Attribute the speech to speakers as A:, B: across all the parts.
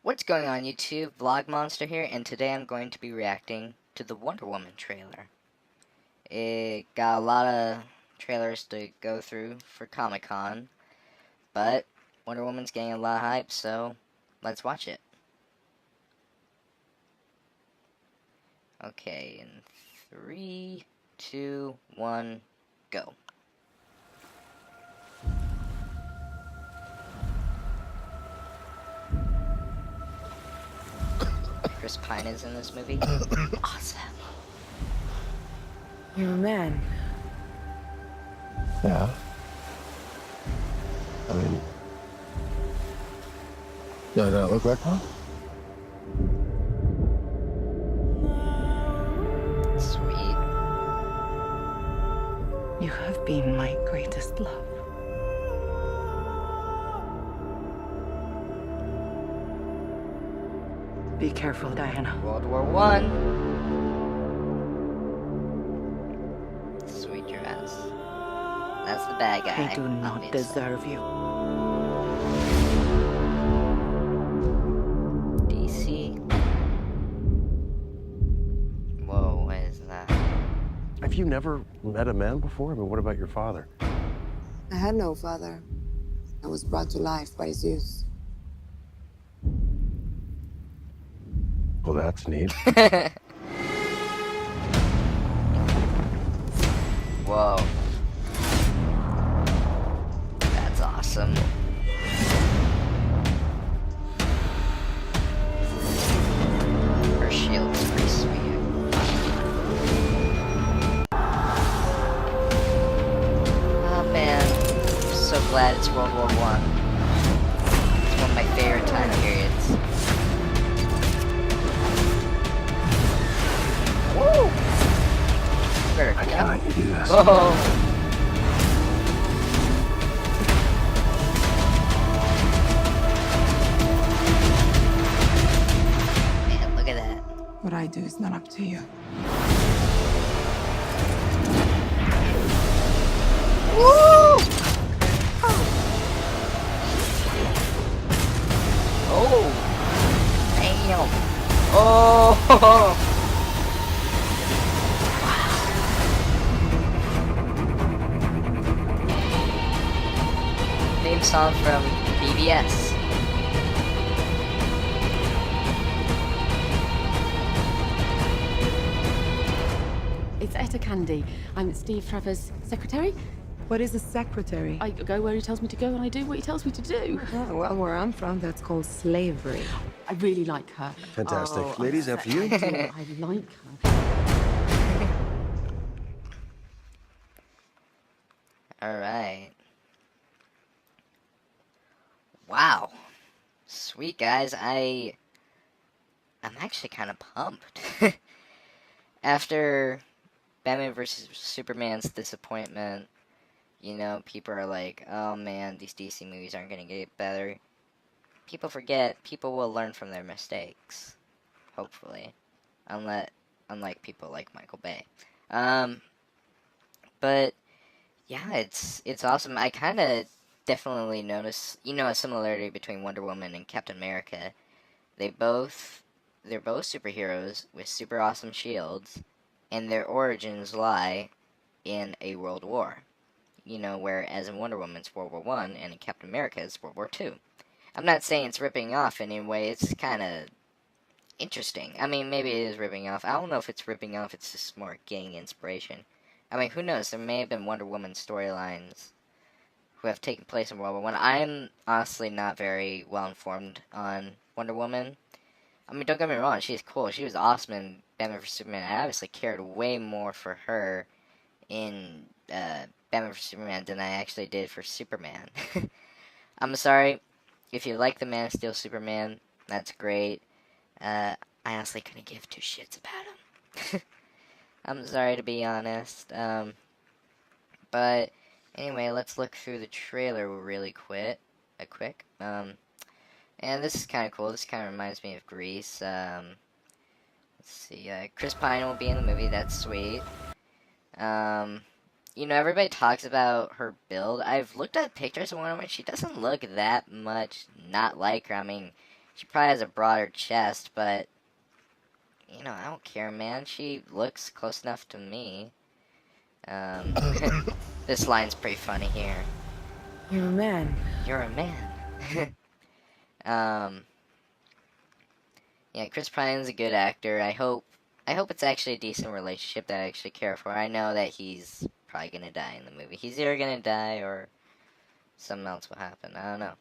A: What's going on YouTube? Vlog Monster here, and today I'm going to be reacting to the Wonder Woman trailer. It got a lot of trailers to go through for Comic-Con, but Wonder Woman's getting a lot of hype, so let's watch it. Okay, in 3, 2, 1, go. Chris Pine is in this movie. Awesome.
B: You're a man.
C: Yeah. I mean, does that look like one?
A: Sweet.
B: You have been my greatest love. Be careful, Diana.
A: World War One. Sweet dress. That's the bad guy.
B: I do not
A: obviously.
B: deserve you.
A: DC. Whoa, what is that?
C: Have you never met a man before? I mean, what about your father?
D: I had no father. I was brought to life by Zeus.
C: Well, that's neat.
A: Whoa. That's awesome. Her shield is pretty sweet. Oh man. I'm so glad it's World War One. It's one of my favorite time periods. Woo!
C: I can't let you do this.
A: Whoa! Man, look at that.
D: What I do is not up to you.
A: Woo! Oh! Damn! Oh! Theme song from BBS.
E: It's Etta Candy. I'm Steve Trevor's secretary.
D: What is a secretary?
E: I go where he tells me to go and I do what he tells me to do.
D: Oh, well, where I'm from, that's called slavery.
E: I really like her.
C: Fantastic.
E: Oh,
C: Ladies, after you.
E: I like her.
A: Alright. Wow. Sweet, guys. I'm actually kind of pumped. After Batman vs. Superman's disappointment, you know, people are like, oh man, these DC movies aren't going to get better. People forget, people will learn from their mistakes. Hopefully. Unlike people like Michael Bay. But, yeah, it's awesome. I kind of definitely notice, you know, a similarity between Wonder Woman and Captain America. They're both superheroes with super awesome shields, and their origins lie in a world war. You know, whereas in Wonder Woman it's World War One, and in Captain America it's World War Two. I'm not saying it's ripping off in any way. It's kind of interesting. I mean, maybe it is ripping off. I don't know if it's ripping off. It's just more getting inspiration. I mean, who knows? There may have been Wonder Woman storylines who have taken place in World War One. I'm honestly not very well informed on Wonder Woman. I mean, don't get me wrong, she's cool. She was awesome in Batman vs. Superman. I obviously cared way more for her in Batman vs. Superman than I actually did for Superman. I'm sorry. If you like the Man of Steel Superman, that's great. I honestly couldn't give two shits about him. I'm sorry to be honest. But anyway, let's look through the trailer really quick. And this is kind of cool. This kind of reminds me of Grease. Let's see. Chris Pine will be in the movie. That's sweet. You know, everybody talks about her build. I've looked at pictures of Wonder Woman. She doesn't look that much not like her. I mean, She probably has a broader chest, but you know, I don't care, man. She looks close enough to me. This line's pretty funny here.
B: You're a man.
A: You're a man. Yeah, Chris Pine's a good actor. I hope it's actually a decent relationship that I actually care for. I know that he's probably gonna die in the movie. He's either gonna die or something else will happen. I don't know.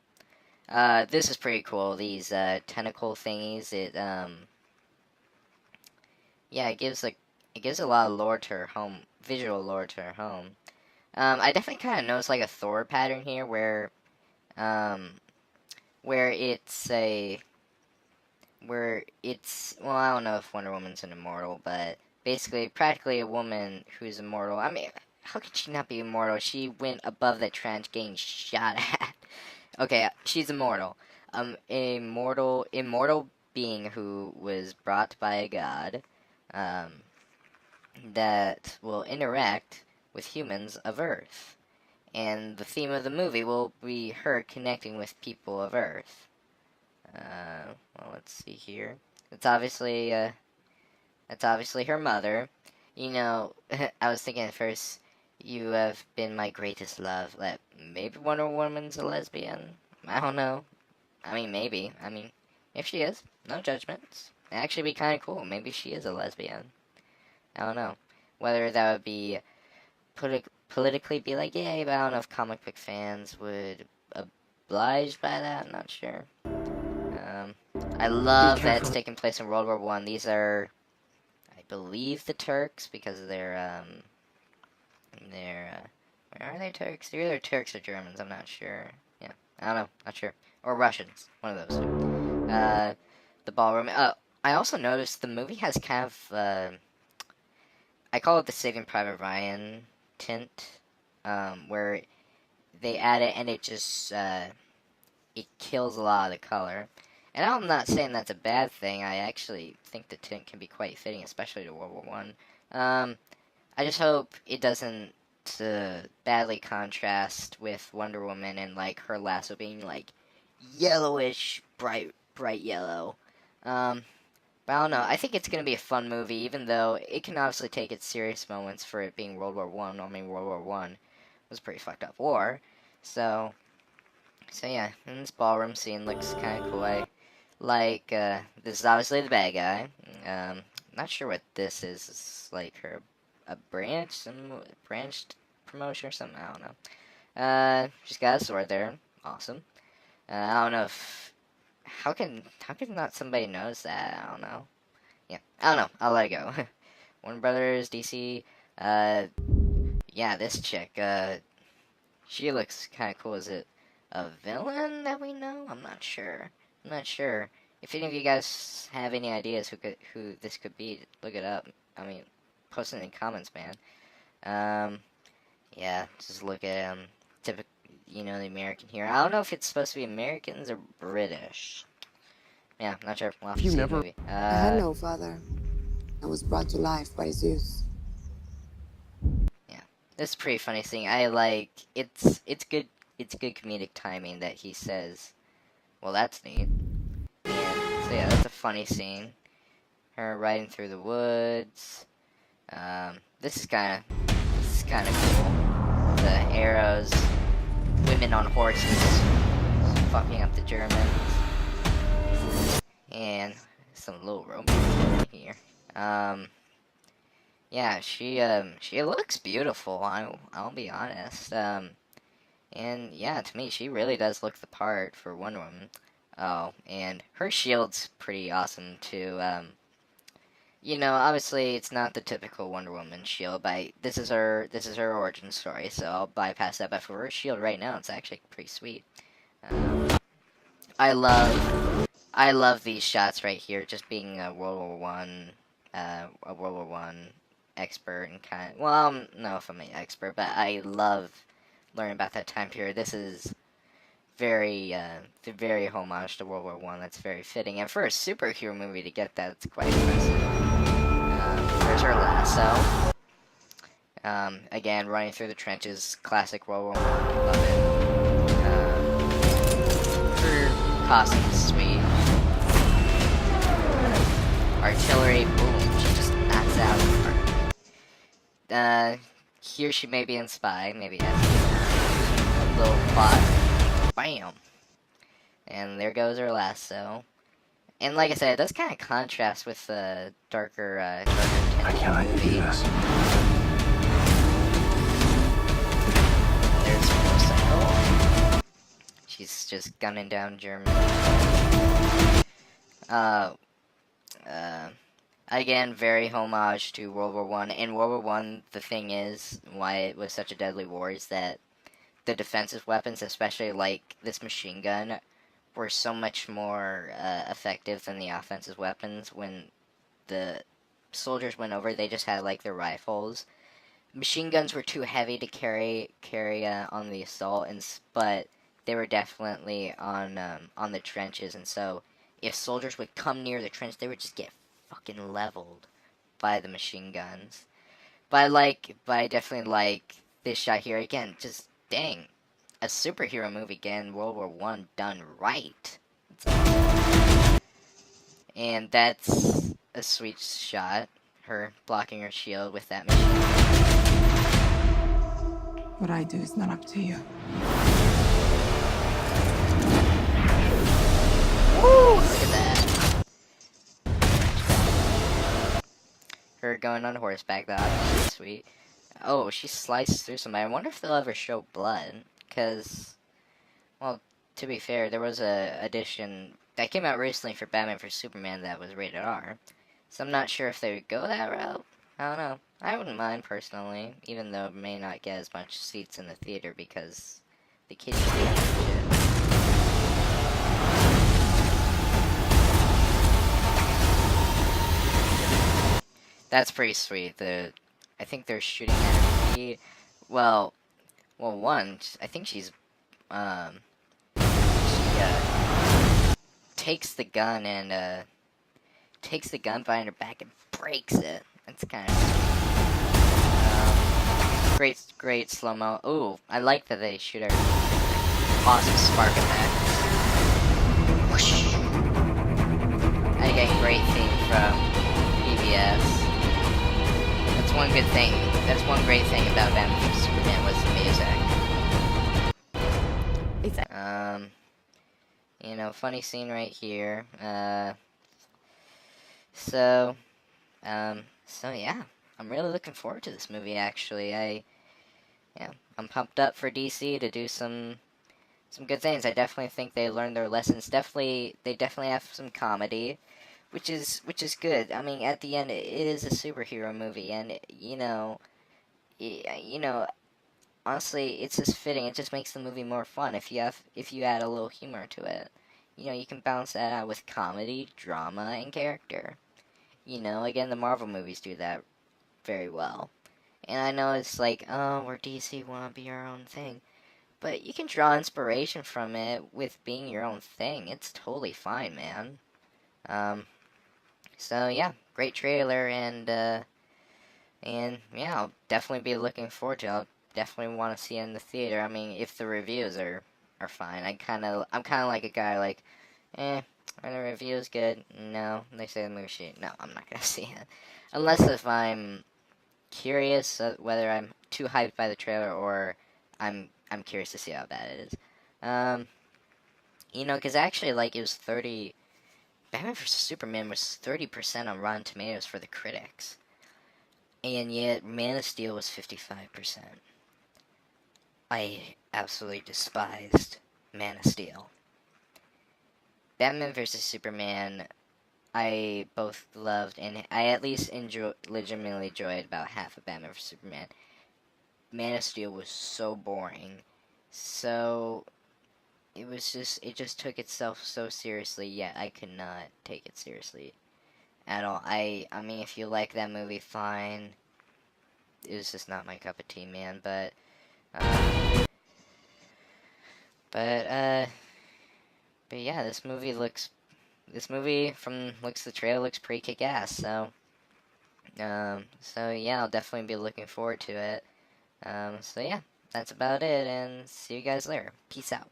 A: This is pretty cool. These tentacle thingies. Yeah, it gives a lot of lore to her home, visual lore to her home. I definitely kind of noticed like a Thor pattern here, where well, I don't know if Wonder Woman's an immortal, but basically, practically a woman who's immortal. I mean, how could she not be immortal? She went above the trench getting shot at. Okay, she's immortal. Immortal being who was brought by a god, that will interact with humans of Earth. And the theme of the movie will be her connecting with people of Earth. Well, let's see here. It's obviously her mother. You know, I was thinking at first, you have been my greatest love. That maybe Wonder Woman's a lesbian. I don't know. I mean, maybe. I mean, if she is, no judgments. It'd actually be kind of cool. Maybe she is a lesbian. I don't know. Whether that would be politically be like, yay, but I don't know if comic book fans would oblige by that. I'm not sure. I love that it's taking place in World War One. These are, I believe, the Turks, because they're where are they Turks? They're either Turks or Germans, I'm not sure. Yeah, I don't know, not sure. Or Russians, one of those two. The ballroom. I also noticed the movie has kind of, I call it the Saving Private Ryan tint, where they add it and it just, it kills a lot of the color. And I'm not saying that's a bad thing. I actually think the tint can be quite fitting, especially to World War One. I just hope it doesn't badly contrast with Wonder Woman and like her lasso being like yellowish, bright yellow. But I don't know. I think it's gonna be a fun movie, even though it can obviously take its serious moments for it being World War One. I mean, World War One was a pretty fucked up war. So yeah, and this ballroom scene looks kind of cool. Like, this is obviously the bad guy. Not sure what this is. It's like a branched promotion or something. I don't know. She's got a sword there. Awesome. I don't know if how can not somebody notice that? I don't know. Yeah, I don't know. I'll let it go. Warner Brothers, DC. Yeah, this chick. She looks kind of cool. Is it a villain that we know? I'm not sure. If any of you guys have any ideas who this could be, look it up. I mean, post it in the comments, man. Yeah, just look at typical, the American hero. I don't know if it's supposed to be Americans or British. Yeah, not sure. We'll have to see the movie.
D: I had no father. I was brought to life by Zeus.
A: Yeah, this is a pretty funny thing. I like it's good. It's good comedic timing that he says, well, that's neat. And so yeah, that's a funny scene. Her riding through the woods. This is kind of cool. The arrows, women on horses, fucking up the Germans, and some little romance here. Yeah, she looks beautiful. I'll be honest. And yeah, to me, she really does look the part for Wonder Woman. Oh, and her shield's pretty awesome too. Obviously it's not the typical Wonder Woman shield, but this is her origin story, so I'll bypass that. But for her shield right now, it's actually pretty sweet. I love these shots right here. Just being a World War One expert and well, I don't know if I'm an expert, but I love learning about that time period. This is very homage to World War One. That's very fitting, and for a superhero movie to get that, it's quite impressive. There's her lasso. Again, running through the trenches, classic World War One. Love it. Her costume's sweet. artillery, boom, she just knocks out of the park. Here she may be in Spy, maybe has a little plot. Bam! And there goes her lasso. And like I said, it does kind of contrast with the darker,
C: I can't let you do this.
A: There's Motorcycle. She's just gunning down Germany. Again, very homage to World War One. In World War One, the thing is, why it was such a deadly war is that the defensive weapons, especially like this machine gun, were so much more effective than the offensive weapons. When the soldiers went over, they just had like their rifles. Machine guns were too heavy to carry on the assault, but they were definitely on the trenches, and so if soldiers would come near the trench, they would just get fucking leveled by the machine guns. But I definitely like this shot here again. Just dang, a superhero movie again. World War One done right. It's awesome. And that's a sweet shot. Her blocking her shield with that machine gun.
D: What I do is not up to you.
A: Woo! Look at that. Her going on horseback, that's sweet. Oh, she sliced through somebody. I wonder if they'll ever show blood. Because, well, to be fair, there was a edition that came out recently for Batman v Superman that was rated R. So I'm not sure if they would go that route. I don't know. I wouldn't mind personally, even though it may not get as much seats in the theater because the kids can't shit. That's pretty sweet. I think they're shooting at me. Well, one, I think she takes the gun and takes the gun behind her back and breaks it. That's kind of great slow mo. Ooh, I like that they shoot her. Awesome spark attack. Whoosh. I get great theme from PBS. That's one good thing. That's one great thing about Batman v Superman was the music. You know, funny scene right here. So yeah, I'm really looking forward to this movie. Actually, I'm pumped up for DC to do some good things. I definitely think they learned their lessons. They definitely have some comedy, which is good. I mean, at the end, it is a superhero movie, and honestly, it's just fitting. It just makes the movie more fun if you add a little humor to it. You can balance that out with comedy, drama, and character. Again, the Marvel movies do that very well. And I know it's like, oh, we're DC, want to be our own thing. But you can draw inspiration from it with being your own thing. It's totally fine, man. So yeah, great trailer, and yeah, I'll definitely be looking forward to it. I'll definitely want to see it in the theater. I mean, if the reviews are fine. I'm kind of like a guy like, are the reviews good? No. They say the movie shit. No, I'm not gonna see it. Unless if I'm curious whether I'm too hyped by the trailer or I'm curious to see how bad it is. Because actually, like, it was 30... Batman vs. Superman was 30% on Rotten Tomatoes for the critics. And yet, Man of Steel was 55%. I absolutely despised Man of Steel. Batman vs. Superman, I both loved, and I at least legitimately enjoyed about half of Batman vs. Superman. Man of Steel was so boring. So, it just took itself so seriously, yet I could not take it seriously at all. I mean, if you like that movie, fine. It was just not my cup of tea, man, but yeah, this movie from the trailer looks pretty kick-ass, so yeah, I'll definitely be looking forward to it. So yeah, that's about it, and see you guys later. Peace out.